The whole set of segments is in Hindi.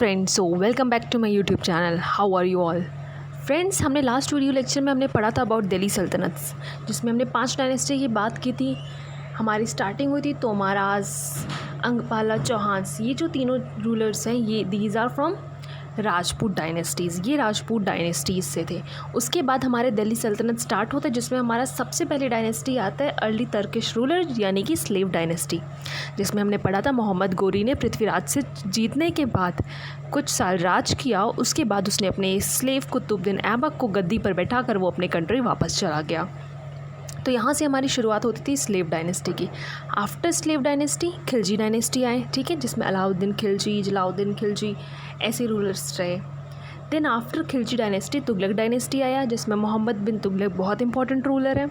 Friends, so welcome back to my YouTube channel. How are you all friends. हमने लास्ट वीडियो लेक्चर में हमने पढ़ा था अबाउट दिल्ली सल्तनत, जिसमें हमने 5 डायनेस्टी की बात की थी। हमारी स्टार्टिंग हुई थी तोमाराज, अंगपाला, चौहान। ये जो तीनों रूलर्स हैं, ये these are from Rajput dynasties. ये राजपूत डायनेस्टीज़ से थे। उसके बाद हमारे दिल्ली सल्तनत स्टार्ट होता है, जिसमें हमारा सबसे पहले डायनेस्टी आता है अर्ली टर्किश रूलर, यानी कि स्लेव डायनेस्टी, जिसमें हमने पढ़ा था मोहम्मद गोरी ने पृथ्वीराज से जीतने के बाद कुछ साल राज किया। उसके बाद उसने अपने स्लेव कुतुबुद्दीन ऐबक को गद्दी पर बैठाकर वो अपने कंट्री वापस चला गया। तो यहाँ से हमारी शुरुआत होती थी स्लेव डायनेस्टी की। After slave dynasty Khilji dynasty आए, ठीक है, जिसमें अलाउद्दीन खिलजी, जलाउद्दीन खिलजी ऐसे रूलर्स रहे। Then after Khilji dynasty Tughlaq dynasty आया, जिसमें मोहम्मद बिन तुगलक बहुत इंपॉर्टेंट रूलर है।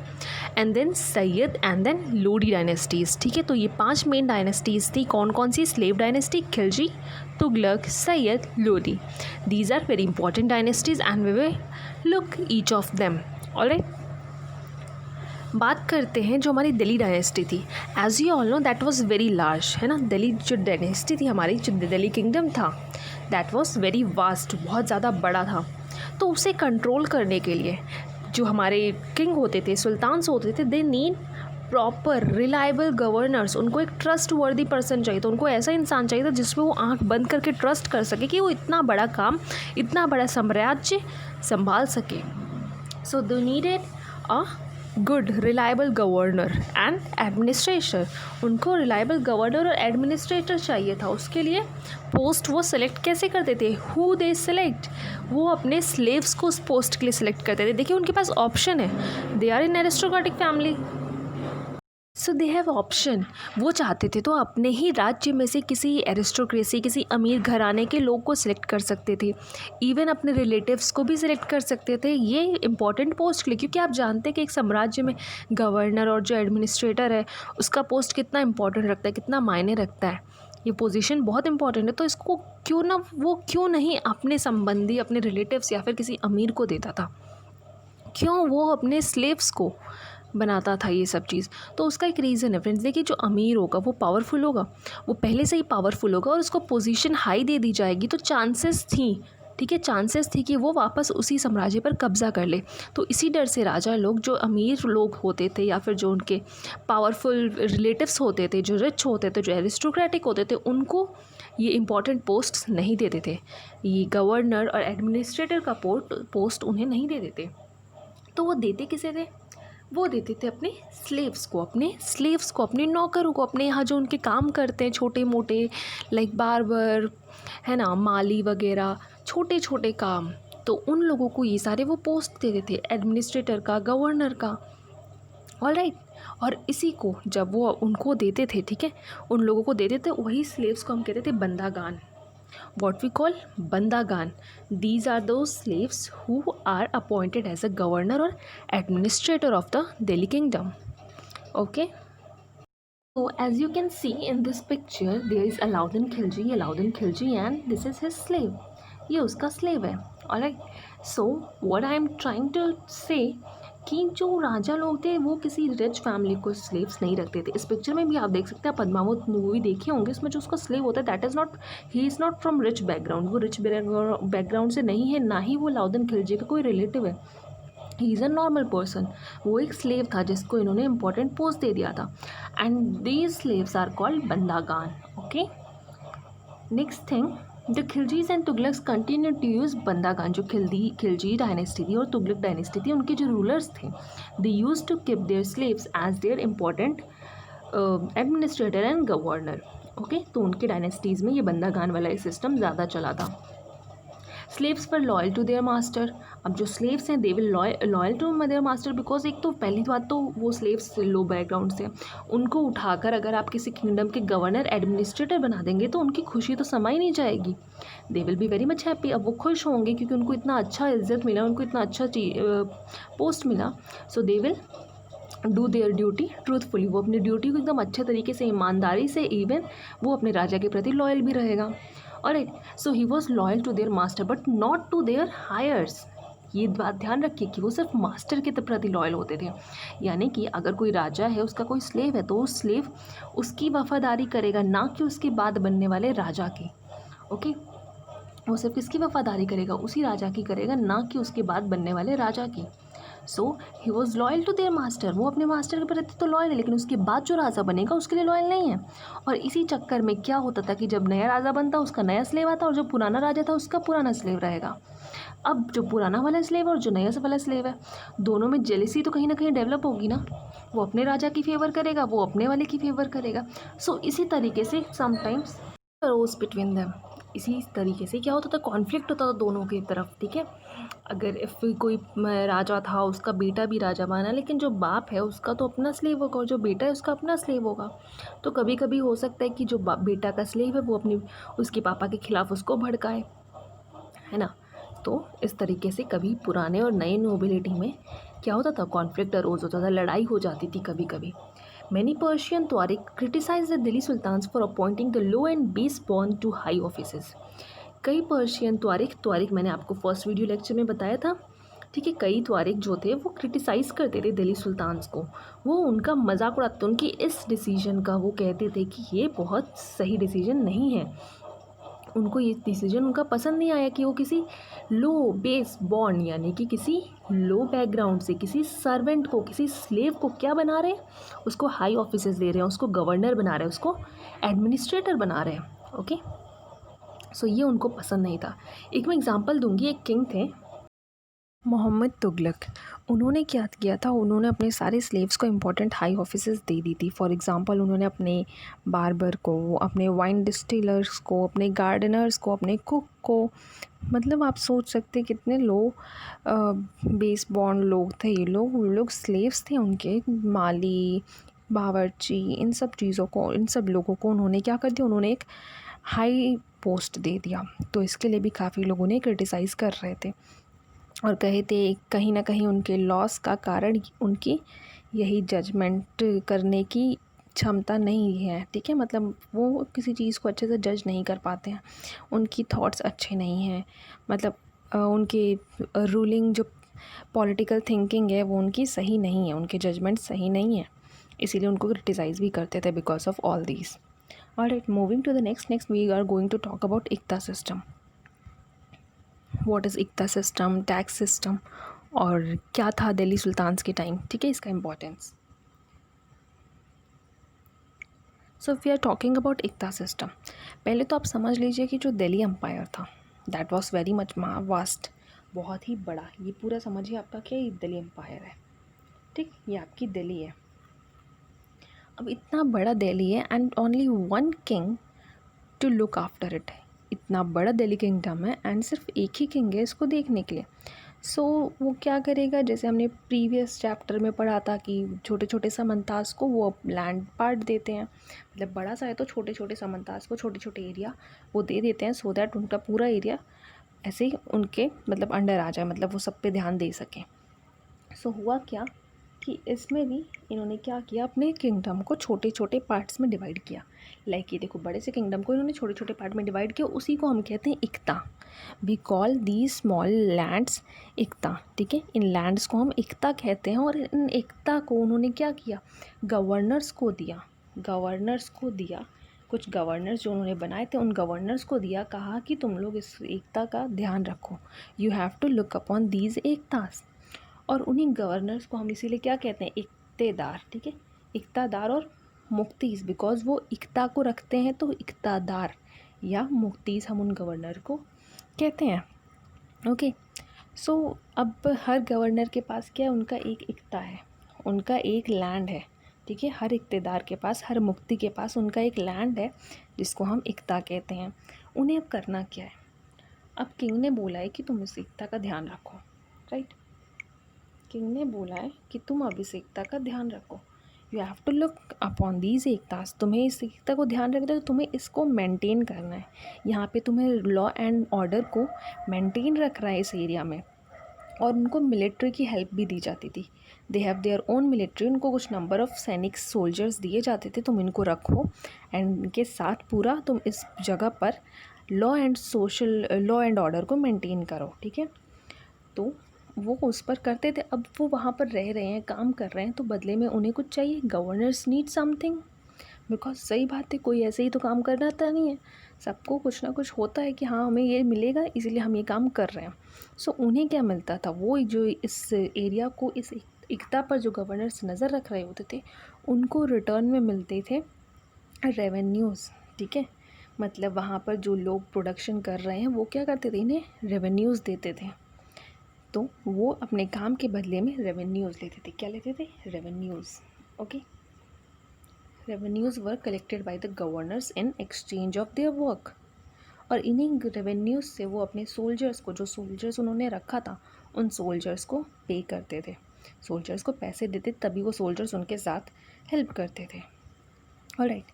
And then Sayyid and then Lodi dynasties, ठीक है। तो ये 5 मेन डायनेस्टीज़ थी। कौन कौन सी? Slave dynasty, Khilji, Tughlaq, Sayyid, Lodi. These are very important dynasties and we will look each of them. Alright, बात करते हैं जो हमारी दिल्ली डायनेस्टी थी। As you all know that was very large, है ना। दिल्ली जो डायनेस्टी थी हमारी, जो दिल्ली किंगडम था, दैट वाज वेरी वास्ट, बहुत ज़्यादा बड़ा था। तो उसे कंट्रोल करने के लिए जो हमारे किंग होते थे, सुल्तान्स होते थे, they need proper reliable governors. उनको एक ट्रस्ट वर्दी पर्सन चाहिए था। उनको ऐसा इंसान चाहिए था जिसमें वो आंख बंद करके ट्रस्ट कर सके कि वो इतना बड़ा काम, इतना बड़ा साम्राज्य संभाल सके। So they needed a good reliable governor and administrator. उनको रिलायबल गवर्नर और एडमिनिस्ट्रेटर चाहिए था। उसके लिए पोस्ट वो सेलेक्ट कैसे करते थे? Who they select? वो अपने स्लेव्स को उस पोस्ट के लिए सिलेक्ट करते थे। देखिए, उनके पास ऑप्शन है। They are in aristocratic family, so they have option. वो चाहते थे तो अपने ही राज्य में से किसी एरिस्टोक्रेसी, किसी अमीर घराने के लोग को सिलेक्ट कर सकते थे। इवन अपने रिलेटिव्स को भी सिलेक्ट कर सकते थे ये इंपॉर्टेंट पोस्ट के लिए, क्योंकि आप जानते हैं कि एक साम्राज्य में गवर्नर और जो एडमिनिस्ट्रेटर है उसका पोस्ट कितना इंपॉर्टेंट रखता है, कितना मायने रखता है। ये पोजीशन बहुत इंपॉर्टेंट है। तो इसको क्यों नहीं अपने संबंधी, अपने रिलेटिव्स या फिर किसी अमीर को देता था? क्यों वो अपने स्लेव्स को बनाता था ये सब चीज़? तो उसका एक रीज़न है फ्रेंड्स। देखिए, जो अमीर होगा वो पावरफुल होगा, वो पहले से ही पावरफुल होगा और उसको पोजीशन हाई दे दी जाएगी, तो चांसेस थी, ठीक है, चांसेस थी कि वो वापस उसी साम्राज्य पर कब्जा कर ले। तो इसी डर से राजा लोग, जो अमीर लोग होते थे या फिर जो उनके पावरफुल रिलेटिव्स होते थे, जो रिच होते थे, जो एरिस्टोक्रेटिक होते थे, उनको ये इंपॉर्टेंट पोस्ट नहीं देते थे। ये गवर्नर और एडमिनिस्ट्रेटर का पोस्ट उन्हें नहीं दे देते। तो वो देते किसे थे? वो देते थे अपने स्लेव्स को, अपने नौकरों को, अपने यहाँ जो उनके काम करते हैं छोटे मोटे, लाइक बार्बर, है ना, माली वगैरह, छोटे छोटे काम। तो उन लोगों को ये सारे वो पोस्ट देते थे, एडमिनिस्ट्रेटर का, गवर्नर का। ऑलराइट, और इसी को जब वो उनको देते थे, ठीक है, उन लोगों को देते थे, वही स्लेव्स को हम कहते थे बंदागान। What we call Bandagan. These are those slaves who are appointed as a governor or administrator of the Delhi kingdom. Okay. So as you can see in this picture, there is Alauddin Khilji, and this is his slave. ये उसका slave है. Alright. So what I am trying to say कि जो राजा लोग थे वो किसी रिच फैमिली को स्लेव्स नहीं रखते थे। इस पिक्चर में भी आप देख सकते हैं, पद्मावत मूवी देखे होंगे, इसमें जो उसका स्लेव होता है that is not, he is not from rich background. वो रिच बैकग्राउंड से नहीं है, ना ही वो अलाउद्दीन खिलजी का कोई रिलेटिव है। He is a normal person. वो एक स्लेव था जिसको इन्होंने इंपॉर्टेंट पोस्ट दे दिया था। And these slaves are called bandagan. Okay, next thing, the Khiljis and Tughlaqs continue to use bandagan. जो खिलजी डायनेस्टी थी और तुगलक डायनेस्टी थी, उनके जो रूलर्स थे, they use to keep their slaves as their important administrator and governor. Okay, तो उनके डायनेस्टीज़ में ये बंदागान वाला सिस्टम ज़्यादा चला था। स्लेव्स पर लॉयल टू देयर मास्टर। अब जो स्लेव्स हैं they will loyal to their master, because एक तो पहली बात तो वो स्लेव्स लो बैकग्राउंड से, उनको उठाकर अगर आप किसी किंगडम के गवर्नर एडमिनिस्ट्रेटर बना देंगे तो उनकी खुशी तो समा ही नहीं जाएगी। They will be very much happy. अब वो खुश होंगे क्योंकि उनको इतना अच्छा इज्जत मिला, उनको इतना अच्छा पोस्ट मिला। So they will do their duty truthfully. वो अपनी ड्यूटी को एकदम अच्छे तरीके से, ईमानदारी से, इवन वो अपने राजा के प्रति लॉयल भी रहेगा। Alright, so he was loyal to their master but not to their heirs. ये बात ध्यान रखिए कि वो सिर्फ मास्टर के प्रति लॉयल होते थे। यानी कि अगर कोई राजा है, उसका कोई स्लेव है, तो वो स्लेव उसकी वफादारी करेगा, ना कि उसके बाद बनने वाले राजा की। ओके, वो सिर्फ किसकी वफादारी करेगा, उसी राजा की करेगा, ना कि उसके बाद बनने वाले राजा की। So he was loyal to their master, वो अपने मास्टर के प्रति तो लॉयल है, लेकिन उसके बाद जो राजा बनेगा उसके लिए लॉयल नहीं है। और इसी चक्कर में क्या होता था कि जब नया राजा बनता उसका नया स्लेव आता, और जो पुराना राजा था उसका पुराना स्लेव रहेगा। अब जो पुराना वाला स्लेव है और जो नया वाला स्लेव है, दोनों में जेलिसी तो कहीं ना कहीं डेवलप होगी ना। वो अपने राजा की फेवर करेगा, वो अपने वाले की फेवर करेगा। सो इसी तरीके से समटाइम्स रोज बिटवीन देम, इसी तरीके से क्या होता था, कॉन्फ्लिक्ट होता था दोनों की तरफ। ठीक है, अगर इफ़ कोई राजा था, उसका बेटा भी राजा बना, लेकिन जो बाप है उसका तो अपना स्लेव होगा और जो बेटा है उसका अपना स्लेव होगा। तो कभी कभी हो सकता है कि जो बेटा का स्लेव है वो अपनी उसके पापा के खिलाफ उसको भड़काए, है ना। तो इस तरीके से कभी पुराने और नए नोबिलिटी में क्या होता था, कॉन्फ्लिक्ट अरोज होता था, लड़ाई हो जाती थी कभी कभी। Many Persian tawarikh criticize the Delhi sultans for appointing the low and base born to high offices. कई पर्शियन तुआरिक मैंने आपको फर्स्ट वीडियो लेक्चर में बताया था। ठीक है, कई तुआरिक जो थे वो क्रिटिसाइज़ करते थे दिल्ली सुल्तान्स को, वो उनका मजाक उड़ाते, उनकी इस डिसीजन का वो कहते थे कि ये बहुत सही डिसीजन नहीं है। उनको ये डिसीजन उनका पसंद नहीं आया कि वो किसी लो बेस बॉर्न यानी कि किसी लो बैकग्राउंड से किसी सर्वेंट को, किसी स्लेव को क्या बना रहे हैं, उसको हाई ऑफिसेस दे रहे हैं, उसको गवर्नर बना रहे हैं, उसको एडमिनिस्ट्रेटर बना रहे हैं। ओके, सो ये उनको पसंद नहीं था। एक मैं एग्जांपल दूंगी, एक किंग थे मोहम्मद तुगलक। उन्होंने क्या किया था, उन्होंने अपने सारे स्लेव्स को इम्पोर्टेंट हाई ऑफिसेस दे दी थी। फॉर एग्जांपल उन्होंने अपने बार्बर को, अपने वाइन डिस्टिलर्स को, अपने गार्डनर्स को, अपने कुक को, मतलब आप सोच सकते हैं कितने लो बेस बॉर्न लोग थे ये लोग, वो लोग स्लेव्स थे उनके, माली, बावर्ची, इन सब चीज़ों को, इन सब लोगों को उन्होंने क्या कर दिया, उन्होंने एक हाई पोस्ट दे दिया। तो इसके लिए भी काफ़ी लोग उन्हें क्रिटिसाइज़ कर रहे थे और कहे थे कहीं ना कहीं उनके लॉस का कारण उनकी यही जजमेंट करने की क्षमता नहीं है। ठीक है, मतलब वो किसी चीज़ को अच्छे से जज नहीं कर पाते हैं, उनकी थॉट्स अच्छे नहीं हैं, मतलब उनकी रूलिंग जो पॉलिटिकल थिंकिंग है वो उनकी सही नहीं है, उनके जजमेंट सही नहीं है, इसीलिए उनको क्रिटिसाइज़ भी करते थे because of all these. Alright, moving to the next we are going to talk about iqta system. What is iqta system, tax system, और क्या था दिल्ली सुल्तान्स के टाइम। ठीक है, इसका importance. So we are talking about iqta system. पहले तो आप समझ लीजिए कि जो दिल्ली एम्पायर था that was very much vast, बहुत ही बड़ा। ये पूरा समझिए आपका क्या, ये दिल्ली एम्पायर है। ठीक, ये आपकी दिल्ली है। अब इतना बड़ा दिल्ली है and only one king to look after it. इतना बड़ा दिल्ली किंगडम है एंड सिर्फ एक ही किंग है इसको देखने के लिए। सो वो क्या करेगा, जैसे हमने प्रीवियस चैप्टर में पढ़ा था कि छोटे छोटे समंतास को वो लैंड पार्ट देते हैं, मतलब बड़ा सा है तो छोटे छोटे समंतास को छोटे छोटे एरिया वो दे देते हैं, सो दैट उनका पूरा एरिया ऐसे ही उनके मतलब अंडर आ जाए, मतलब वो सब पे ध्यान दे सकें। सो हुआ क्या कि इसमें भी इन्होंने क्या किया, अपने किंगडम को छोटे छोटे पार्ट्स में डिवाइड किया। लाइक ये देखो, बड़े से किंगडम को इन्होंने छोटे छोटे पार्ट में डिवाइड किया, उसी को हम कहते हैं iqta. We call the small lands iqta. ठीक है, इन लैंड्स को हम इक्ता कहते हैं। और इन इक्ता को उन्होंने क्या किया, गवर्नर्स को दिया, गवर्नर्स को दिया। कुछ गवर्नर्स जो उन्होंने बनाए थे उन गवर्नर्स को दिया, कहा कि तुम लोग इस एकता का ध्यान रखो, you have to look upon these iqtas. और उन्हीं गवर्नर्स को हम इसीलिए क्या कहते हैं, इक्तेदार। ठीक है, इक्तादार और मुक्तीस, बिकॉज वो इक्ता को रखते हैं तो इक्तादार या मुक्तीस हम उन गवर्नर को कहते हैं। ओके, सो अब हर गवर्नर के पास क्या है, उनका एक इक्ता है, उनका एक लैंड है। ठीक है, हर इक्तेदार के पास, हर मुक्ति के पास उनका एक लैंड है जिसको हम इक्ता कहते हैं। उन्हें अब करना क्या है, अब किंग ने बोला है कि तुम इस इक्ता का ध्यान रखो। राइट, किंग ने बोला है कि तुम अब इस एकता का ध्यान रखो, you have to look upon these iqtas. तुम्हें इस एकता को ध्यान रखना है तो तुम्हें इसको मेंटेन करना है। यहाँ पे तुम्हें लॉ एंड ऑर्डर को मेंटेन रखना है इस एरिया में। और उनको मिलिट्री की हेल्प भी दी जाती थी, they have their own military. उनको कुछ नंबर ऑफ़ सैनिक सोल्जर्स दिए जाते थे, तुम इनको रखो एंड इनके साथ पूरा तुम इस जगह पर लॉ एंड ऑर्डर को मेंटेन करो। ठीक है, तो वो उस पर करते थे। अब वो वहाँ पर रह रहे हैं, काम कर रहे हैं, तो बदले में उन्हें कुछ चाहिए, गवर्नर्स नीड समथिंग, बिकॉज सही बात है, कोई ऐसे ही तो काम करना था नहीं है। सबको कुछ ना कुछ होता है कि हाँ हमें ये मिलेगा इसलिए हम ये काम कर रहे हैं। सो उन्हें क्या मिलता था, वो जो इस एरिया को, इस एकता पर जो गवर्नर्स नज़र रख रहे होते थे, उनको रिटर्न में मिलते थे रेवेन्यूज़। ठीक है, मतलब वहाँ पर जो लोग प्रोडक्शन कर रहे हैं वो क्या करते थे, इन्हें रेवेन्यूज़ देते थे। तो वो अपने काम के बदले में रेवेन्यूज़ लेते थे। क्या लेते थे? Revenues. Okay, revenues were collected by the governors in exchange of their work. और इन्हीं रेवेन्यूज़ से वो अपने सोल्जर्स को, जो सोल्जर्स उन्होंने रखा था, उन सोल्जर्स को पे करते थे, सोल्जर्स को पैसे देते, तभी वो सोल्जर्स उनके साथ हेल्प करते थे। ऑलराइट,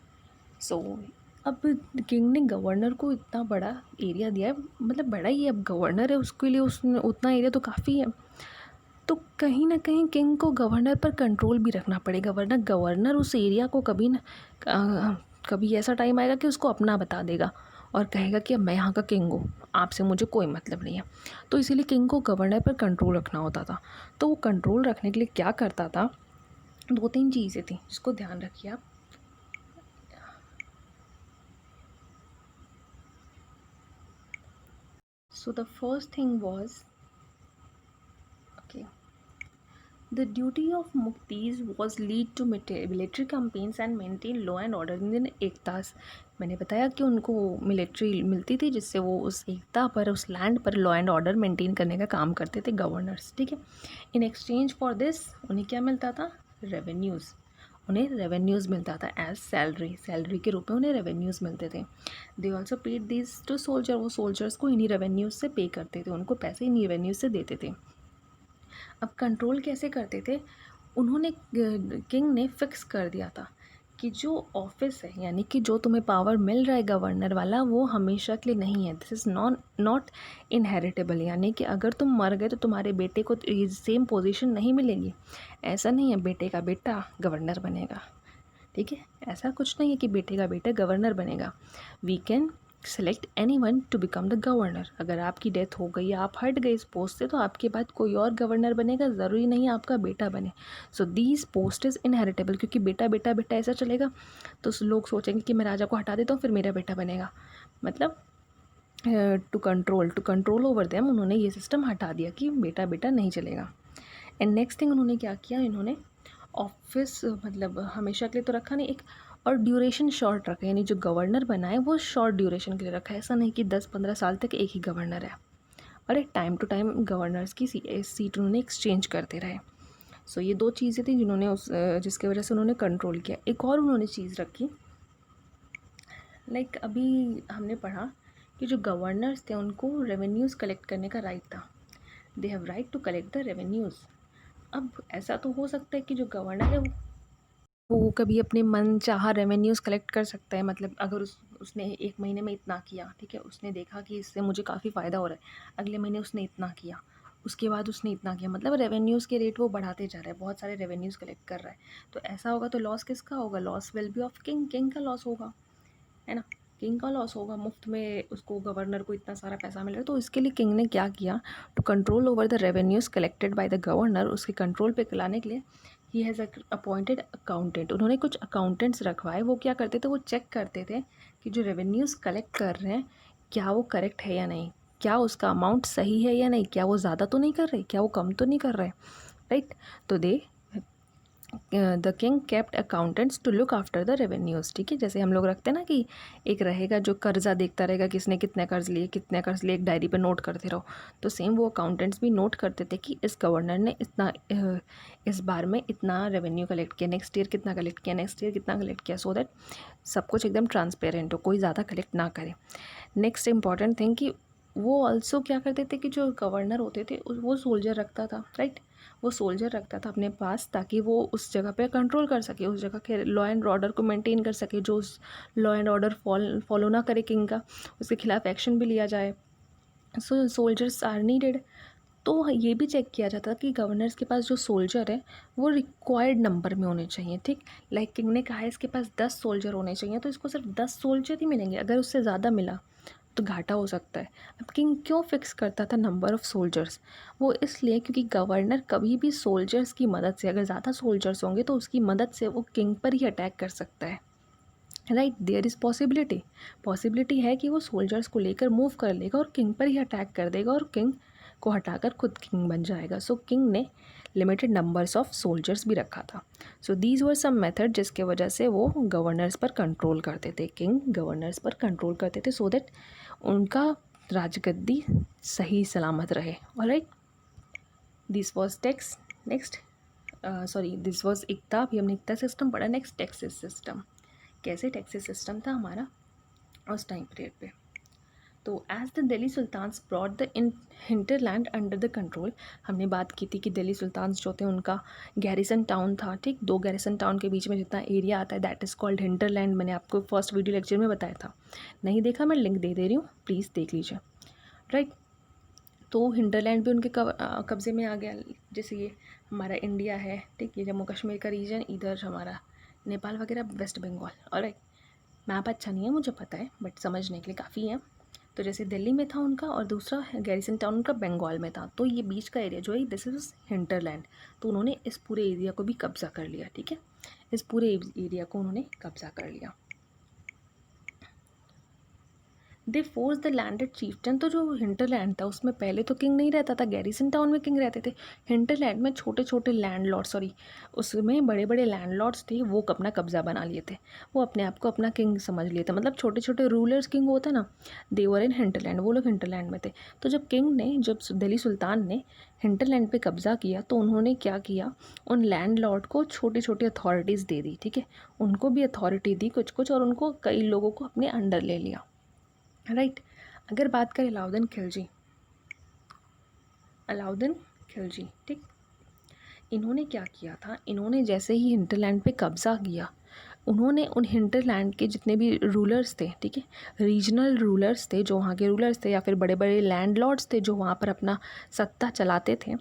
सो अब किंग ने गवर्नर को इतना बड़ा एरिया दिया है, मतलब बड़ा ही है, अब गवर्नर है उसके लिए उसने उतना एरिया तो काफ़ी है। तो कहीं ना कहीं किंग को गवर्नर पर कंट्रोल भी रखना पड़ेगा, वरना गवर्नर उस एरिया को कभी ऐसा टाइम आएगा कि उसको अपना बता देगा और कहेगा कि अब मैं यहाँ का किंग हूँ, आपसे मुझे कोई मतलब नहीं है। तो इसीलिए किंग को गवर्नर पर कंट्रोल रखना होता था। तो वो कंट्रोल रखने के लिए क्या करता था, 2-3 चीज़ें थी जिसको ध्यान रखिए आप। So the first thing was, okay, the duty of Muktis was lead to military campaigns and maintain law and order in Ekta's. मैंने बताया कि उनको मिलिट्री मिलती थी जिससे वो उस एकता पर, उस लैंड पर लॉ एंड ऑर्डर मेंटेन करने का काम करते थे गवर्नर्स। ठीक है, इन एक्सचेंज फॉर दिस उन्हें क्या मिलता था? रेवेन्यूज़। उन्हें रेवेन्यूज़ मिलता था एज सैलरी, सैलरी के रूप में उन्हें रेवेन्यूज़ मिलते थे। They also paid this to soldier, वो सोल्जर्स को इन्हीं रेवेन्यूज़ से पे करते थे, उनको पैसे इन्हीं रेवेन्यूज़ से देते थे। अब कंट्रोल कैसे करते थे? उन्होंने, किंग ने फिक्स कर दिया था कि जो ऑफिस है, यानी कि जो तुम्हें पावर मिल रहा है गवर्नर वाला, वो हमेशा के लिए नहीं है। दिस इज़ नॉट इनहेरिटेबल, यानी कि अगर तुम मर गए तो तुम्हारे बेटे को सेम पोजीशन नहीं मिलेगी। ऐसा नहीं है बेटे का बेटा गवर्नर बनेगा। ठीक है, ऐसा कुछ नहीं है कि बेटे का बेटा गवर्नर बनेगा। We can select any one to become the governor. अगर आपकी डेथ हो गई, आप हट गए इस पोस्ट से, तो आपके बाद कोई और गवर्नर बनेगा, ज़रूरी नहीं है आपका बेटा बने। So these post is inheritable, क्योंकि बेटा बेटा बेटा ऐसा चलेगा तो लोग सोचेंगे कि मैं राजा को हटा देता हूँ फिर मेरा बेटा बनेगा। मतलब टू कंट्रोल ओवर देम उन्होंने ये सिस्टम हटा दिया कि बेटा बेटा नहीं चलेगा। एंड नेक्स्ट थिंग उन्होंने क्या किया, इन्होंने ऑफिस मतलब हमेशा के लिए तो रखा नहीं, एक और ड्यूरेशन शॉर्ट रखा, यानी जो गवर्नर बना है वो शॉर्ट ड्यूरेशन के लिए रखा है। ऐसा नहीं कि 10-15 साल तक एक ही गवर्नर है, और एक टाइम टू टाइम गवर्नर्स की सीट उन्होंने एक्सचेंज करते रहे। सो ये 2 चीज़ें थी जिन्होंने जिसके वजह से उन्होंने कंट्रोल किया। एक और उन्होंने चीज़ रखी, लाइक अभी हमने पढ़ा कि जो गवर्नर्स थे उनको रेवेन्यूज़ कलेक्ट करने का राइट था। They have right to collect the revenues. अब ऐसा तो हो सकता है कि जो गवर्नर है वो कभी अपने मन चाहा रेवेन्यूज़ कलेक्ट कर सकता है। मतलब अगर उसने 1 महीने में इतना किया, ठीक है, उसने देखा कि इससे मुझे काफ़ी फ़ायदा हो रहा है, अगले महीने उसने इतना किया, उसके बाद उसने इतना किया, मतलब रेवेन्यूज़ के रेट वो बढ़ाते जा रहा है, बहुत सारे रेवेन्यूज़ कलेक्ट कर रहा है। तो ऐसा होगा तो लॉस किसका होगा? Loss will be of king, king का लॉस होगा, है ना? किंग का लॉस होगा, मुफ्त में उसको गवर्नर को इतना सारा पैसा मिल रहा है। तो इसके लिए किंग ने क्या किया, to control over the revenues collected by the governor, उसके कंट्रोल पे लाने के लिए ही हैज़ अपॉइंटेड अकाउंटेंट। उन्होंने कुछ अकाउंटेंट्स रखवाए। वो क्या करते थे, वो चेक करते थे कि जो रेवेन्यूज़ कलेक्ट कर रहे हैं क्या वो करेक्ट है या नहीं, क्या उसका अमाउंट सही है या नहीं, क्या वो ज़्यादा तो नहीं कर रहे, क्या वो कम तो नहीं कर रहे, राइट? तो the king kept accountants to look after the revenues. ठीक है, जैसे हम लोग रखते हैं ना कि एक रहेगा जो कर्जा देखता रहेगा, किसने कितने कर्ज लिए, कितने कर्ज लिए, एक डायरी पे नोट करते रहो। तो सेम वो अकाउंटेंट्स भी नोट करते थे कि इस गवर्नर ने इतना इस बार में इतना रेवेन्यू कलेक्ट किया, नेक्स्ट ईयर कितना कलेक्ट किया, नेक्स्ट ईयर कितना कलेक्ट किया, सो दैट सब कुछ एकदम ट्रांसपेरेंट हो, कोई ज़्यादा कलेक्ट ना करे। नेक्स्ट इंपॉर्टेंट थिंग कि वो ऑल्सो क्या करते थे कि जो गवर्नर होते थे वो सोल्जर रखता था, राइट? वो सोल्जर रखता था अपने पास ताकि वो उस जगह पे कंट्रोल कर सके, उस जगह के लॉ एंड ऑर्डर को मेंटेन कर सके। जो उस लॉ एंड ऑर्डर फॉलो ना करे किंग का, उसके खिलाफ एक्शन भी लिया जाए। सो सोल्जर्स आर नीडेड। तो ये भी चेक किया जाता कि गवर्नर्स के पास जो सोल्जर है वो रिक्वायर्ड नंबर में होने चाहिए। ठीक, लाइक किंग ने कहा है इसके पास 10 सोल्जर होने चाहिए, तो इसको सिर्फ 10 सोल्जर ही मिलेंगे। अगर उससे ज़्यादा मिला तो घाटा हो सकता है। अब किंग क्यों फिक्स करता था नंबर ऑफ़ सोल्जर्स? वो इसलिए क्योंकि गवर्नर कभी भी सोल्जर्स की मदद से, अगर ज़्यादा सोल्जर्स होंगे तो उसकी मदद से वो किंग पर ही अटैक कर सकता है। राइट, देयर इज़ पॉसिबिलिटी है कि वो सोल्जर्स को लेकर मूव कर लेगा और किंग पर ही अटैक कर देगा और किंग को हटाकर खुद किंग बन जाएगा। सो किंग ने लिमिटेड नंबर्स ऑफ सोल्जर्स भी रखा था। So these were some method जिसके वजह से वो गवर्नर्स पर कंट्रोल करते थे, किंग गवर्नर्स पर कंट्रोल करते थे सो दैट उनका राजगद्दी सही सलामत रहे। Alright, this was tax next this was iqta. अभी हमने इक्ता सिस्टम पढ़ा। नेक्स्ट टैक्सेस सिस्टम, कैसे टैक्सेस सिस्टम था हमारा उस टाइम पीरियड पे। तो as the Delhi sultans brought the hinterland under the control, हमने बात की थी कि दिल्ली सुल्तान्स जो थे उनका गैरिसन टाउन था, ठीक, दो गैरिसन टाउन के बीच में जितना एरिया आता है दैट इज़ कॉल्ड हिंटरलैंड। मैंने आपको फर्स्ट वीडियो लेक्चर में बताया था, नहीं देखा मैं लिंक दे रही हूँ, प्लीज़ देख लीजिए। राइट, तो हिंटरलैंड भी उनके कब्ज़े में आ गया। जैसे ये हमारा इंडिया है, ठीक, ये जम्मू कश्मीर का रीजन, इधर हमारा नेपाल वगैरह, वेस्ट बंगाल। ऑलराइट, मैप अच्छा नहीं है मुझे पता है बट समझने के लिए काफ़ी है। तो जैसे दिल्ली में था उनका और दूसरा गैरिसन टाउन उनका बंगाल में था, तो ये बीच का एरिया जो है दिस इज़ हिंटरलैंड। तो उन्होंने इस पूरे एरिया को भी कब्ज़ा कर लिया, ठीक है, इस पूरे एरिया को उन्होंने कब्ज़ा कर लिया। दे फोर्स द लैंडेड चीफ्टन, तो जो हिंटरलैंड था उसमें पहले तो किंग नहीं रहता था, गैरिसन टाउन में किंग रहते थे। हिंटरलैंड में छोटे छोटे उसमें बड़े बड़े लैंडलॉर्ड्स थे, वो अपना कब्जा बना लिए थे, वो अपने आप को अपना किंग समझ लिए थे, मतलब छोटे छोटे रूलर्स किंग होता ना, देवर इन हिंटरलैंड, वो लोग हिंटरलैंड में थे। तो जब दिल्ली सुल्तान ने हिंटरलैंड पे कब्ज़ा किया तो उन्होंने क्या किया, उन लैंडलॉर्ड को छोटी छोटी अथॉरिटीज़ दे दी, ठीक है, उनको भी अथॉरिटी दी कुछ कुछ, और उनको कई लोगों को अपने अंडर ले लिया। राइट, अगर बात करें अलाउद्दीन खिलजी, ठीक, इन्होंने क्या किया था, इन्होंने जैसे ही हिंटरलैंड पे कब्ज़ा किया, उन्होंने उन हिंटरलैंड के जितने भी रूलर्स थे, ठीक है, रीजनल रूलर्स थे जो वहाँ के रूलर्स थे, या फिर बड़े बड़े लैंडलॉर्ड्स थे जो वहाँ पर अपना सत्ता चलाते थे,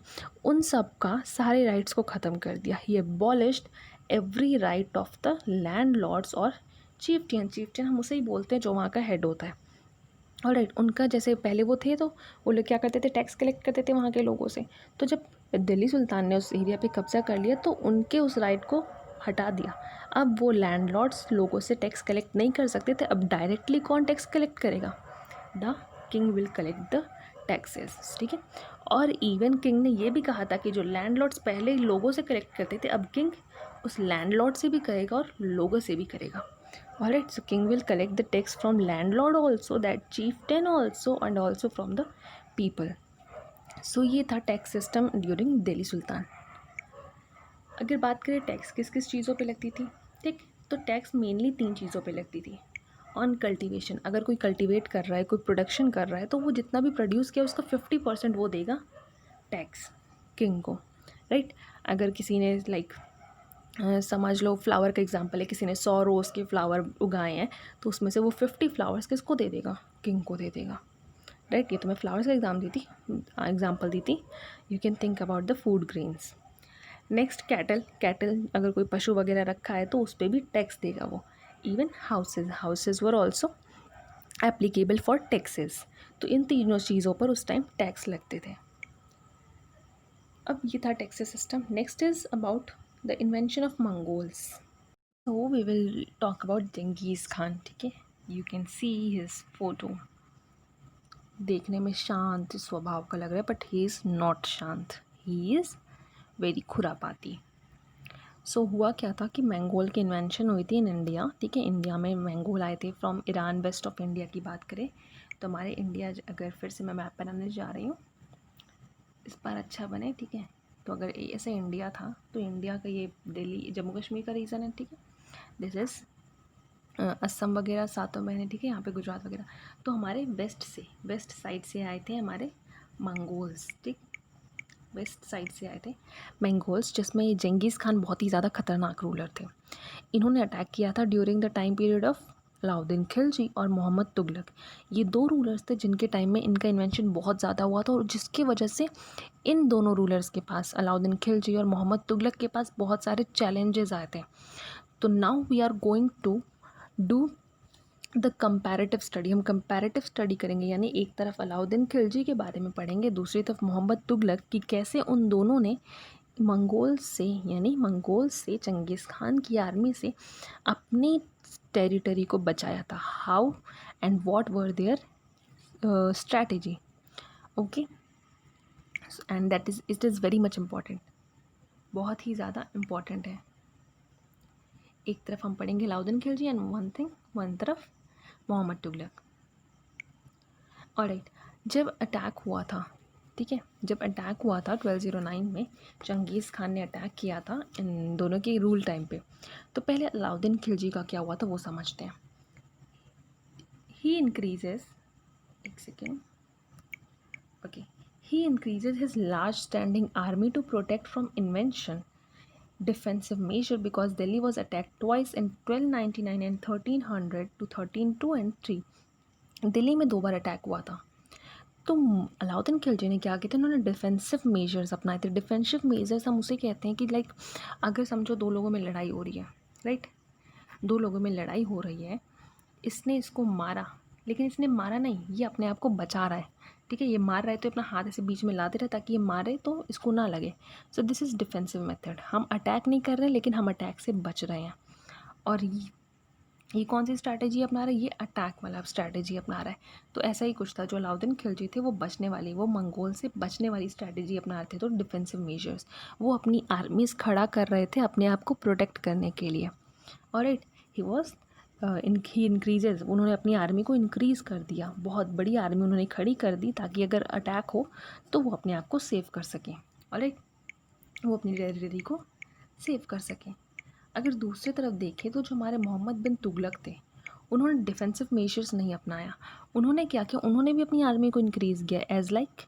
उन सब का सारे राइट्स को ख़त्म कर दिया। He abolished every right of the landlords और चीफ्टियन हम उसे ही बोलते हैं जो वहाँ का हेड होता है। ऑलराइट, उनका जैसे पहले वो थे तो वो लोग क्या करते थे, टैक्स कलेक्ट करते थे वहाँ के लोगों से। तो जब दिल्ली सुल्तान ने उस एरिया पे कब्ज़ा कर लिया तो उनके उस राइट को हटा दिया। अब वो लैंडलॉर्ड्स लोगों से टैक्स कलेक्ट नहीं कर सकते थे। अब डायरेक्टली कौन टैक्स कलेक्ट करेगा, the king will collect the taxes, ठीक है। और इवन किंग ने ये भी कहा था कि जो लैंडलॉर्ड्स पहले लोगों से कलेक्ट करते थे, अब किंग उस लैंडलॉर्ड से भी करेगा और लोगों से भी करेगा। Alright, so king will collect the tax from landlord also, that chieftain also, and also from the people. So ये था टैक्स सिस्टम ड्यूरिंग दिल्ली सुल्तान। अगर बात करें टैक्स किस किस चीज़ों पे लगती थी, ठीक, तो टैक्स मेनली 3 चीज़ों पे लगती थी। ऑन कल्टीवेशन, अगर कोई कल्टीवेट कर रहा है, कोई प्रोडक्शन कर रहा है, तो वो जितना भी प्रोड्यूस किया उसका 50% वो देगा टैक्स किंग को। राइट, अगर किसी ने समझ लो फ्लावर का एग्जांपल है, किसी ने 100 रोज़ के फ्लावर उगाए हैं तो उसमें से वो 50 फ्लावर्स किसको दे देगा, किंग को दे देगा। राइट, ये तो मैं फ्लावर्स का एग्जांपल दी थी। You can think about the food grains. Next cattle, अगर कोई पशु वगैरह रखा है तो उस पर भी टैक्स देगा वो। Even houses were also applicable for taxes. तो इन तीनों चीज़ों पर उस टाइम टैक्स लगते थे। अब ये था taxes system. Next is about the invention of Mongols. So we will talk about Genghis Khan, ठीक है। You can see his photo. देखने में शांत स्वभाव का लग रहा है बट ही इज़ नॉट शांत, ही इज़ वेरी खुरापाती। सो हुआ क्या था कि मंगोल की इन्वेंशन हुई थी इन इंडिया, ठीक है। इंडिया में मंगोल आए थे from Iran, west of India की बात करें तो हमारे इंडिया, अगर फिर से मैं मैप बनाने जा रही हूँ, इस बार अच्छा बने, ठीक है। तो अगर ऐसे इंडिया था तो इंडिया का ये दिल्ली जम्मू कश्मीर का रीजन है, ठीक है। दिस इज़ असम वगैरह सातों महीने, ठीक है, यहाँ पे गुजरात वगैरह। तो हमारे वेस्ट साइड से आए थे हमारे मंगोल्स, ठीक, वेस्ट साइड से आए थे मंगोल्स, जिसमें जेंगिस खान बहुत ही ज़्यादा खतरनाक रूलर थे। इन्होंने अटैक किया था during the time period of Alauddin Khilji और मोहम्मद तुगलक। ये 2 रूलर्स थे जिनके टाइम में इनका इन्वेंशन बहुत ज़्यादा हुआ था, और जिसकी वजह से इन दोनों रूलर्स के पास, अलाउद्दीन खिलजी और मोहम्मद तुगलक के पास, बहुत सारे चैलेंजेस आए थे। तो now we are going to do the comparative study. हम कंपैरेटिव स्टडी करेंगे, यानी एक तरफ अलाउद्दीन खिलजी के बारे में पढ़ेंगे, दूसरी तरफ मोहम्मद तुगलक कि कैसे उन दोनों ने मंगोल से चंगेज़ खान की आर्मी से अपनी टेरिटरी को बचाया था. How and what were their strategy. Okay, and that is it is very much important, बहुत ही ज़्यादा इम्पॉर्टेंट है. एक तरफ हम पढ़ेंगे अलाउद्दीन खिलजी एंड वन तरफ मोहम्मद तुगलक. ऑलराइट, जब अटैक हुआ था, ठीक है, जब अटैक हुआ था 1209 में, चंगेज़ खान ने अटैक किया था इन दोनों के रूल टाइम पे. तो पहले अलाउद्दीन खिलजी का क्या हुआ था वो समझते हैं. ही इंक्रीजेस, एक second, okay, he increases his large standing army to protect from invasion, defensive measure, because Delhi was attacked twice in 1299 and 1300 to 1302 and 3. Delhi में 2 बार अटैक हुआ था. तो अलाउद्दीन खिलजी ने क्या किया था, उन्होंने डिफेंसिव मेजर्स अपनाए थे. डिफेंसिव मेजर्स हम उसे कहते हैं कि लाइक अगर समझो 2 लोगों में लड़ाई हो रही है, राइट, 2 लोगों में लड़ाई हो रही है, इसने इसको मारा, लेकिन इसने मारा नहीं, ये अपने आप को बचा रहा है, ठीक है, ये मार रहा है तो अपना हाथ ऐसे बीच में ला दे रहा है ताकि ये मारे तो इसको ना लगे. So this is defensive method. हम अटैक नहीं कर रहे हैं लेकिन हम अटैक से बच रहे हैं. और ये कौन सी स्ट्रैटेजी अपना रहा है, ये अटैक वाला स्ट्रैटेजी अपना रहा है. तो ऐसा ही कुछ था, जो अलाउद्दीन खिलजी थे वो बचने वाली, वो मंगोल से बचने वाली स्ट्रैटेजी अपना रहे थे. तो डिफेंसिव मेजर्स, वो अपनी आर्मीज खड़ा कर रहे थे अपने आप को प्रोटेक्ट करने के लिए. और ही वॉज ही इंक्रीजेज, उन्होंने अपनी आर्मी को इंक्रीज़ कर दिया, बहुत बड़ी आर्मी उन्होंने खड़ी कर दी ताकि अगर अटैक हो तो वो अपने आप को सेव कर सकें. ऑलराइट, वो अपनी टेरिटरी को सेव कर सकें. अगर दूसरी तरफ देखें तो जो हमारे मोहम्मद बिन तुगलक थे, उन्होंने डिफेंसिव मेजर्स नहीं अपनाया. उन्होंने क्या किया, उन्होंने भी अपनी आर्मी को इंक्रीज़ किया as like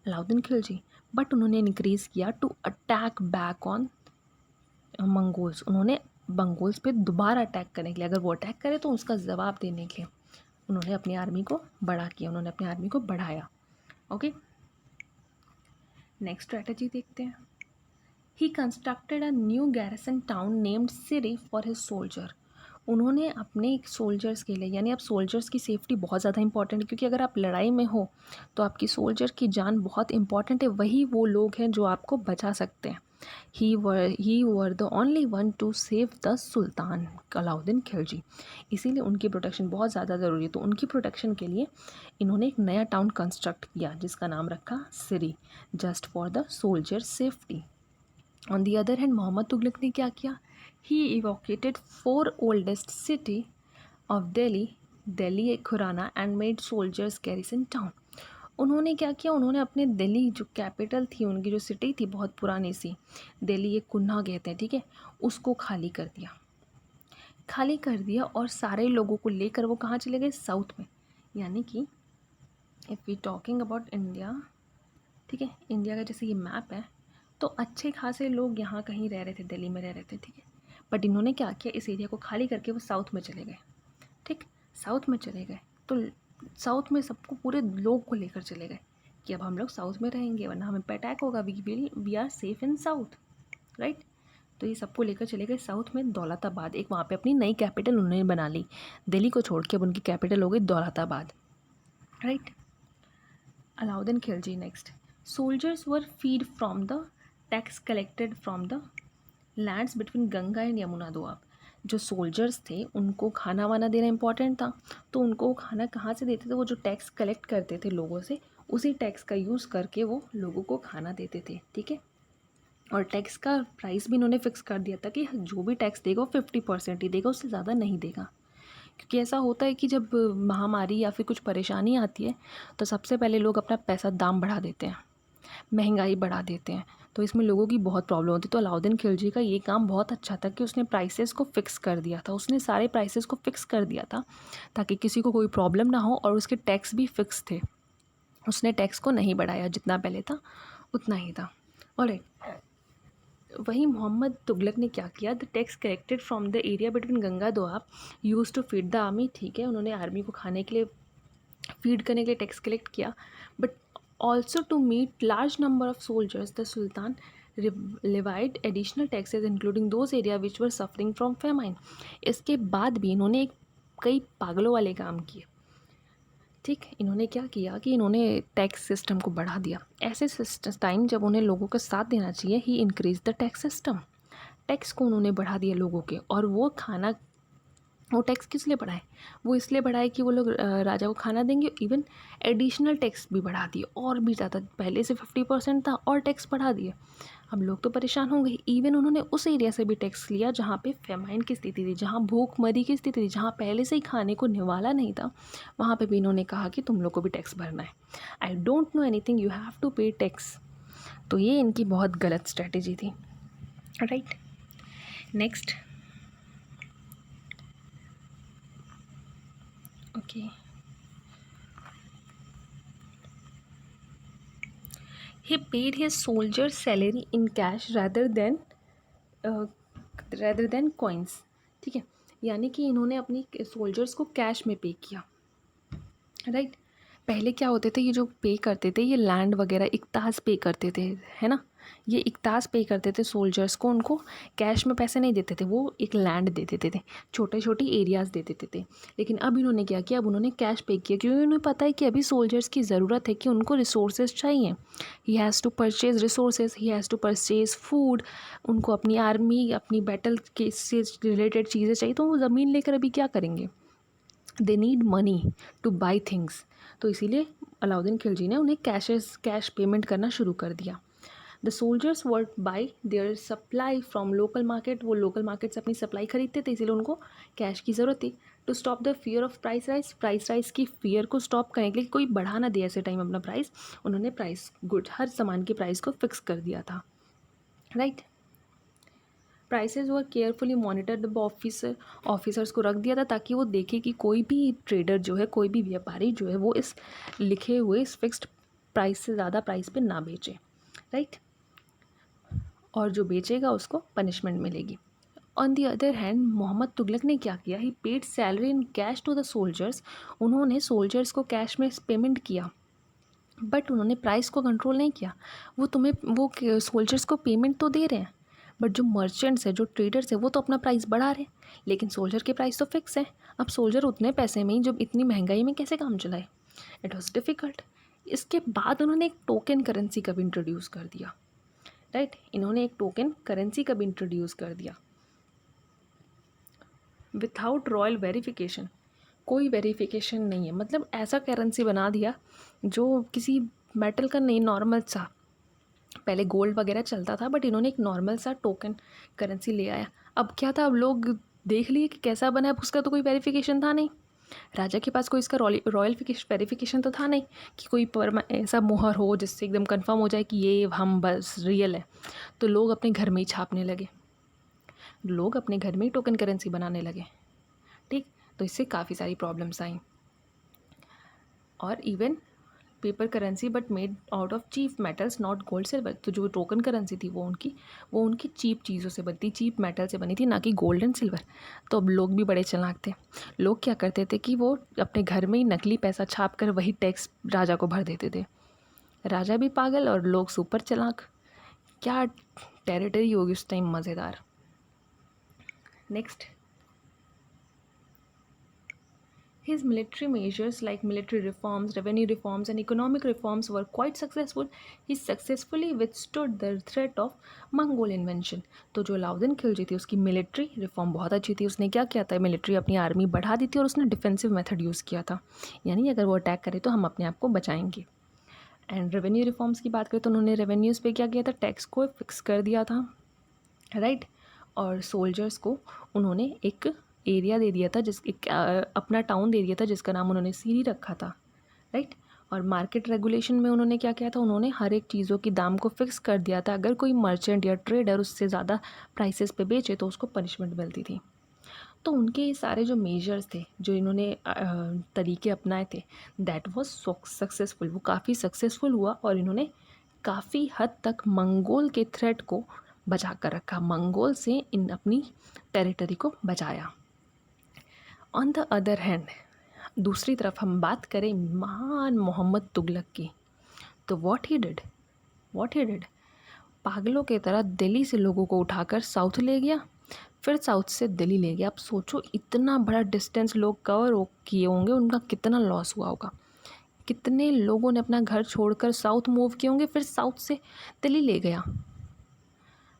Alauddin Khilji, but उन्होंने इंक्रीज़ किया to attack back on Mongols. उन्होंने मंगोल्स पे दोबारा अटैक करने के लिए, अगर वो अटैक करे तो उसका जवाब देने के लिए उन्होंने अपनी आर्मी को बड़ा किया, उन्होंने अपनी आर्मी को बढ़ाया. ओके, नेक्स्ट स्ट्रैटेजी देखते हैं. He constructed a new garrison town named Siri for his soldier. उन्होंने अपने सोल्जर्स के लिए, यानी अब सोल्जर्स की सेफ्टी बहुत ज़्यादा इंपॉर्टेंट है, क्योंकि अगर आप लड़ाई में हो तो आपकी सोल्जर की जान बहुत इंपॉर्टेंट है. वही वो लोग हैं जो आपको बचा सकते हैं. He were the only one to save the sultan Alauddin Khilji. इसीलिए उनकी प्रोटेक्शन बहुत ज़्यादा ज़रूरी है. तो उनकी प्रोटेक्शन के लिए इन्होंने एक नया टाउन कंस्ट्रक्ट किया जिसका नाम रखा Siri, just for the soldier safety. On the other hand Mohammad Tughlaq ने क्या किया, he evacuated 4 oldest city of Delhi खुराना and made soldiers garrison town. उन्होंने क्या किया, उन्होंने अपने दिल्ली जो कैपिटल थी, उनकी जो सिटी थी बहुत पुरानी सी, दिल्ली एक कुन्हा कहते हैं, ठीक है, उसको खाली कर दिया और सारे लोगों को लेकर वो कहाँ चले गए, साउथ में. यानी कि if we talking about India, ठीक है, इंडिया का जैसे ये मैप है, तो अच्छे खासे लोग यहाँ कहीं रह रहे थे, दिल्ली में रह रहे थे, ठीक है, बट इन्होंने क्या किया, इस एरिया को खाली करके वो साउथ में चले गए. ठीक, साउथ में चले गए तो साउथ में सबको, पूरे लोग को लेकर चले गए कि अब हम लोग साउथ में रहेंगे वरना हमें पे अटैक होगा, we are safe in south, right. तो ये सबको लेकर चले गए साउथ में. दौलताबाद, एक वहाँ पे अपनी नई कैपिटल उन्होंने बना ली, दिल्ली को छोड़ के अब उनकी कैपिटल हो गई Daulatabad, right. Alauddin Khilji next. Soldiers were feed from the tax collected from the lands between Ganga and Yamuna Doab. जो सोल्जर्स थे उनको खाना वाना देना इंपॉर्टेंट था, तो उनको खाना कहाँ से देते थे, वो जो टैक्स कलेक्ट करते थे लोगों से, उसी टैक्स का यूज़ करके वो लोगों को खाना देते थे, ठीक है. और टैक्स का प्राइस भी इन्होंने फिक्स कर दिया था कि जो भी टैक्स देगा वो 50% ही देगा, उससे ज़्यादा नहीं देगा. क्योंकि ऐसा होता है कि जब महामारी या फिर कुछ परेशानी आती है तो सबसे पहले लोग अपना पैसा दाम बढ़ा देते हैं, महंगाई बढ़ा देते हैं, तो इसमें लोगों की बहुत प्रॉब्लम होती है. तो अलाउद्दीन खिलजी का ये काम बहुत अच्छा था कि उसने प्राइसेस को फ़िक्स कर दिया था, उसने सारे प्राइसेस को फ़िक्स कर दिया था ताकि किसी को कोई प्रॉब्लम ना हो. और उसके टैक्स भी फ़िक्स थे, उसने टैक्स को नहीं बढ़ाया, जितना पहले था उतना ही था. ऑलराइट, वहीं मोहम्मद तुगलक ने क्या किया, the tax collected from the area between Ganga Doab use to feed the army. ठीक है, उन्होंने आर्मी को खाने के लिए, फीड करने के लिए टैक्स कलेक्ट किया, but also to meet large number of soldiers the sultan levied additional taxes including those area which were suffering from famine. इसके बाद भी इन्होंने कई पागलों वाले काम किए. ठीक, इन्होंने क्या किया कि इन्होंने टैक्स सिस्टम को बढ़ा दिया. ऐसे टाइम जब उन्हें लोगों का साथ देना चाहिए, he increase the tax system. Tax को उन्होंने बढ़ा दिया लोगों के, और वो खाना वो टैक्स किस लिए बढ़ाए? वो इसलिए बढ़ाए कि वो लोग राजा को खाना देंगे। इवन एडिशनल टैक्स भी बढ़ा दिए और भी ज़्यादा, पहले से 50% था और टैक्स बढ़ा दिए। अब लोग तो परेशान हो गए। इवन उन्होंने उस एरिया से भी टैक्स लिया जहाँ पे फेमाइन की स्थिति थी, जहाँ भूखमरी की स्थिति थी, जहाँ पहले से ही खाने को निवाला नहीं था, वहाँ पे भी इन्होंने कहा कि तुम लोग को भी टैक्स भरना है। I don't know anything, you have to pay tax. तो ये इनकी बहुत गलत स्ट्रैटेजी थी, right. Next, okay, he paid his soldiers salary in cash rather than coins। ठीक है, यानी कि इन्होंने अपनी सोल्जर्स को कैश में पे किया, राइट। पहले क्या होते थे, ये जो पे करते थे ये लैंड वगैरह इकतास पे करते थे, है ना। ये इकतास पे करते थे सोल्जर्स को, उनको कैश में पैसे नहीं देते थे, वो एक लैंड दे देते थे, छोटे छोटे एरियाज़ दे देते थे। लेकिन अब इन्होंने क्या किया, अब उन्होंने कैश पे किया, क्योंकि उन्हें पता है कि अभी सोल्जर्स की ज़रूरत है, कि उनको रिसोर्सेज चाहिए। He has to purchase resources, he has to purchase food, उनको अपनी आर्मी, अपनी बैटल के से रिलेटेड चीज़ें चाहिए, तो वो ज़मीन लेकर अभी क्या करेंगे, they need money two by things. तो इसीलिए अलाउद्दीन खिलजी ने उन्हें कैश पेमेंट करना शुरू कर दिया। The soldiers word by their supply from local market, वो लोकल मार्केट से अपनी सप्लाई खरीदते थे, इसीलिए उनको कैश की ज़रूरत थी। To stop the fear of price rise की फियर को स्टॉप करने के लिए, कोई बढ़ा ना दे ऐसे टाइम अपना प्राइस, उन्होंने प्राइस गुड हर सामान की प्राइस को फिक्स कर दिया था, राइट। प्राइसेस वर केयरफुली मॉनिटर्ड, ऑफिसर्स को रख दिया था ताकि वो देखे कि कोई भी ट्रेडर जो है, कोई भी व्यापारी जो है, वो इस लिखे हुए इस फिक्स्ड प्राइस से ज़्यादा प्राइस पे ना बेचे, राइट। और जो बेचेगा उसको पनिशमेंट मिलेगी। On the other hand Mohammad Tughlaq ने क्या किया, he paid salary in cash to the soldiers, उन्होंने सोल्जर्स को कैश में पेमेंट किया, बट उन्होंने प्राइस को कंट्रोल नहीं किया। वो सोल्जर्स को पेमेंट तो दे रहे हैं, बट जो मर्चेंट्स है, जो ट्रेडर्स है, वो तो अपना प्राइस बढ़ा रहे हैं, लेकिन सोल्जर के प्राइस तो फिक्स है। अब सोल्जर उतने पैसे में ही, जब इतनी महंगाई में कैसे काम चलाए, इट वॉज डिफ़िकल्ट। इसके बाद उन्होंने एक टोकन करेंसी का भी इंट्रोड्यूस कर दिया, राइट। इन्होंने एक टोकन करेंसी का भी इंट्रोड्यूस कर दिया, विथआउट रॉयल वेरिफिकेशन, कोई वेरिफिकेशन नहीं है, मतलब ऐसा करेंसी बना दिया जो किसी मेटल का नहीं, नॉर्मल सा। पहले गोल्ड वगैरह चलता था, बट इन्होंने एक नॉर्मल सा टोकन करेंसी ले आया। अब क्या था, अब लोग देख लिए कि कैसा बना है, उसका तो कोई वेरिफिकेशन था नहीं, राजा के पास कोई इसका रॉयल वेरिफिकेशन तो था नहीं कि कोई ऐसा मोहर हो जिससे एकदम कंफर्म हो जाए कि ये हम बस रियल है। तो लोग अपने घर में ही छापने लगे, लोग अपने घर में ही टोकन करेंसी बनाने लगे, ठीक। तो इससे काफ़ी सारी प्रॉब्लम्स आई। और even paper currency but made out of cheap metals not gold silver, तो जो टोकन करेंसी थी वो उनकी चीप चीज़ों से बनी थी, चीप मेटल से बनी थी, ना कि गोल्ड एंड सिल्वर। तो अब लोग भी बड़े चालाक थे। लोग क्या करते थे कि वो अपने घर में ही नकली पैसा छाप कर वही टैक्स राजा को भर देते थे। राजा भी पागल और लोग सुपर चालाक। क्या टेरिटरी होगी उस टाइम, मज़ेदार। Next, his military measures like military reforms, revenue reforms and economic reforms were quite successful. He successfully withstood the threat of Mongol invasion। तो जो अलाउद्दीन खिलजी थी उसकी मिलिट्री रिफॉर्म बहुत अच्छी थी। उसने क्या किया था, मिलिट्री अपनी आर्मी बढ़ा दी थी और उसने डिफेंसिव मेथड यूज़ किया था, यानी अगर वो अटैक करे तो हम अपने आप को बचाएंगे। एंड रेवेन्यू रिफॉर्म्स की बात करें तो उन्होंने रेवेन्यूज़ पे क्या किया था, टैक्स को फिक्स कर दिया था, राइट। और सोल्जर्स को उन्होंने एक एरिया दे दिया था, अपना टाउन दे दिया था जिसका नाम उन्होंने सीरी रखा था, राइट। और मार्केट रेगुलेशन में उन्होंने क्या किया था, उन्होंने हर एक चीज़ों की दाम को फिक्स कर दिया था। अगर कोई मर्चेंट या ट्रेडर उससे ज़्यादा प्राइसेस पे बेचे तो उसको पनिशमेंट मिलती थी। तो उनके ये सारे जो मेजर्स थे, जो इन्होंने तरीके अपनाए थे, दैट वाज सक्सेसफुल, वो काफ़ी सक्सेसफुल हुआ और इन्होंने काफ़ी हद तक मंगोल के थ्रेट को बचा कर रखा, मंगोल से इन अपनी टेरिटरी को बचाया। ऑन द अदर हैंड, दूसरी तरफ हम बात करें महान मोहम्मद तुगलक की, तो व्हाट ही डिड, पागलों की तरह दिल्ली से लोगों को उठाकर साउथ ले गया, फिर साउथ से दिल्ली ले गया। अब सोचो इतना बड़ा डिस्टेंस लोग कवर किए होंगे, उनका कितना लॉस हुआ होगा, कितने लोगों ने अपना घर छोड़कर साउथ मूव किए होंगे, फिर साउथ से दिल्ली ले गया।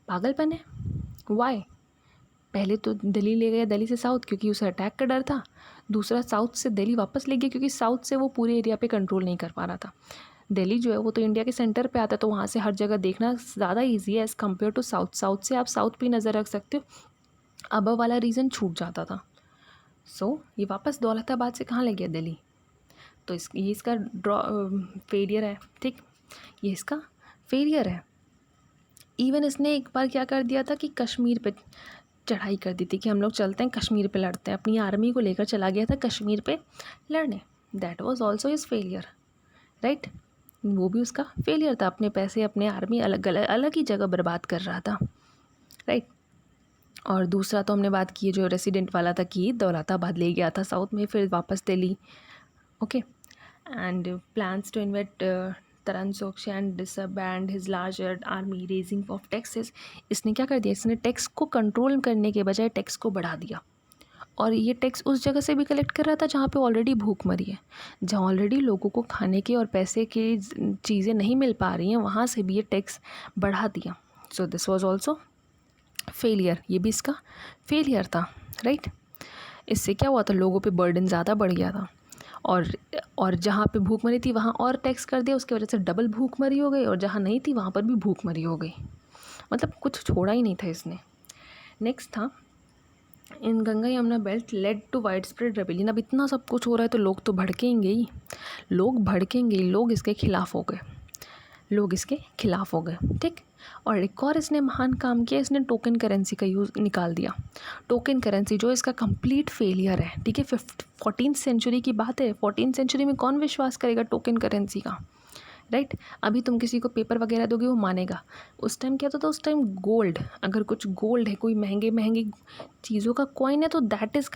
पागलपन है। वाई? पहले तो दिल्ली ले गया, दिल्ली से साउथ, क्योंकि उसे अटैक का डर था। दूसरा साउथ से दिल्ली वापस ले गया, क्योंकि साउथ से वो पूरे एरिया पे कंट्रोल नहीं कर पा रहा था। दिल्ली जो है वो तो इंडिया के सेंटर पे आता है, तो वहाँ से हर जगह देखना ज़्यादा ईजी है as compare to south. South से आप साउथ पे नज़र रख सकते हो, अबव वाला रीजन छूट जाता था। सो ये वापस दौलताबाद से कहाँ ले गया, दिल्ली। तो ये इसका फेलियर है, ठीक, ये इसका फेलियर है। इवन इसने एक बार क्या कर दिया था कि कश्मीर पे चढ़ाई कर दी थी कि हम लोग चलते हैं कश्मीर पे लड़ते हैं, अपनी आर्मी को लेकर चला गया था कश्मीर पे लड़ने। That was also his failure, right. वो भी उसका फेलियर था, अपने पैसे अपने आर्मी अलग ही जगह बर्बाद कर रहा था, राइट। और दूसरा तो हमने बात की जो रेसिडेंट वाला था कि दौलताबाद ले गया था साउथ में, फिर वापस Delhi, okay. And plans to invade Transoxiana and disband his larger army raising of taxes. इसने क्या कर दिया, इसने टैक्स को कंट्रोल करने के बजाय टैक्स को बढ़ा दिया। और ये टैक्स उस जगह से भी कलेक्ट कर रहा था जहाँ पे ऑलरेडी भूख मरी है, जहाँ ऑलरेडी लोगों को खाने के और पैसे की चीज़ें नहीं मिल पा रही हैं, वहाँ से भी ये टैक्स बढ़ा दिया। So this was also failure, ये भी इसका फेलियर था, राइट। इससे क्या हुआ था, लोगों पे बर्डन ज़्यादा बढ़ गया था, और जहाँ पे भूख मरी थी वहाँ और टैक्स कर दिया, उसकी वजह से डबल भूख मरी हो गई, और जहाँ नहीं थी वहाँ पर भी भूख मरी हो गई। मतलब कुछ छोड़ा ही नहीं था इसने। नेक्स्ट था in Ganga Yamuna belt led to wide spread rebellion. अब इतना सब कुछ हो रहा है तो लोग तो भड़केंगे ही, लोग इसके खिलाफ हो गए, ठीक। और एक और इसने महान काम किया, इसने टोकन करेंसी का यूज़ निकाल दिया। टोकन करेंसी जो इसका कंप्लीट फेलियर है, ठीक है। 14th सेंचुरी की बात है, 14th सेंचुरी में कौन विश्वास करेगा टोकन करेंसी का, राइट। अभी तुम किसी को पेपर वगैरह दोगे वो मानेगा। उस टाइम क्या होता था, उस टाइम गोल्ड, अगर कुछ गोल्ड है, कोई महंगी चीज़ों का कॉइन है, तो दैट इज़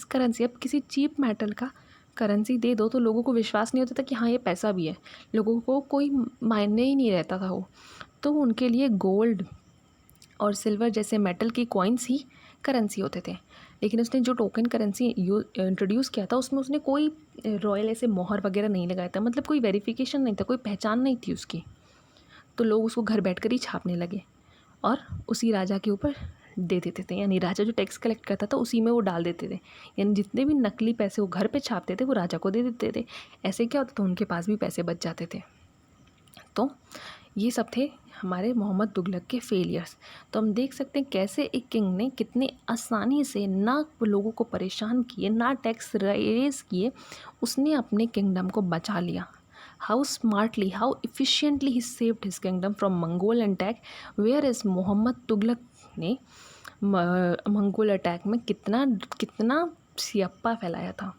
करेंसी। अब किसी चीप मेटल का करेंसी दे दो तो लोगों को विश्वास नहीं होता था कि हाँ ये पैसा भी है, लोगों को कोई मायने ही नहीं रहता था वो। तो उनके लिए गोल्ड और सिल्वर जैसे मेटल की कॉइन्स ही करेंसी होते थे। लेकिन उसने जो टोकन करेंसी इंट्रोड्यूस किया था उसमें उसने कोई रॉयल ऐसे मोहर वगैरह नहीं लगाया था, मतलब कोई वेरिफिकेशन नहीं था, कोई पहचान नहीं थी उसकी। तो लोग उसको घर बैठकर ही छापने लगे और उसी राजा के ऊपर दे देते थे, यानी राजा जो टैक्स कलेक्ट करता था उसी में वो डाल देते थे, यानी जितने भी नकली पैसे वो घर पे छापते थे वो राजा को दे देते थे। ऐसे क्या होता था, उनके पास भी पैसे बच जाते थे। तो ये सब थे हमारे मोहम्मद तुगलक के फेलियर्स। तो हम देख सकते हैं कैसे एक किंग ने कितने आसानी से ना लोगों को परेशान किए, ना टैक्स रेज किए, उसने अपने किंगडम को बचा लिया। How smartly, how efficiently he saved his kingdom from Mongol attack, where is Mohammad Tughlaq ने मंगोल अटैक में कितना सियप्पा फैलाया था।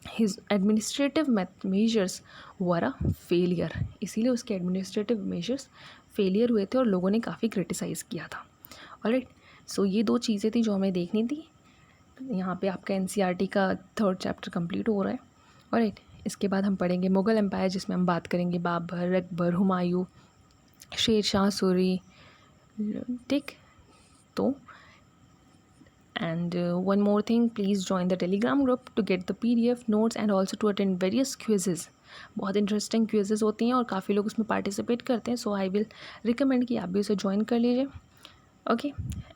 His administrative measures were a failure, इसीलिए उसके एडमिनिस्ट्रेटिव मेजर्स फेलियर हुए थे और लोगों ने काफ़ी क्रिटिसाइज़ किया था। ऑलराइट, सो ये दो चीज़ें थी जो हमें देखनी थी। यहाँ पे आपका NCERT का 3rd चैप्टर कंप्लीट हो रहा है। ऑलराइट, इसके बाद हम पढ़ेंगे मुग़ल एम्पायर, जिसमें हम बात करेंगे बाबर, अकबर, हुमायूं, शेर शाह सूरी, ठीक। तो and one more thing, please join the Telegram group to get the PDF notes and also to attend various quizzes. बहुत इंटरेस्टिंग क्विजेज़ होती हैं और काफ़ी लोग उसमें पार्टिसिपेट करते हैं, सो आई विल रिकमेंड कि आप भी उसे ज्वाइन कर लीजिए, ओके।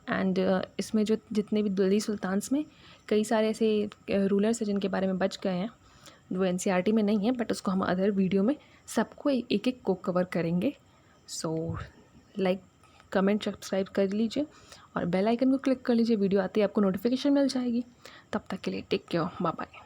एंड इसमें जो जितने भी दिल्ली सुल्तान्स में कई सारे ऐसे रूलर्स हैं जिनके बारे में बच गए हैं, वो NCERT में नहीं है, बट उसको हम अदर वीडियो में सबको एक एक को कवर करेंगे। सो लाइक, कमेंट, सब्सक्राइब कर लीजिए और बेल आइकन को क्लिक कर लीजिए, वीडियो आते ही आपको नोटिफिकेशन मिल जाएगी। तब तक के लिए टेक केयर, बाय बाय।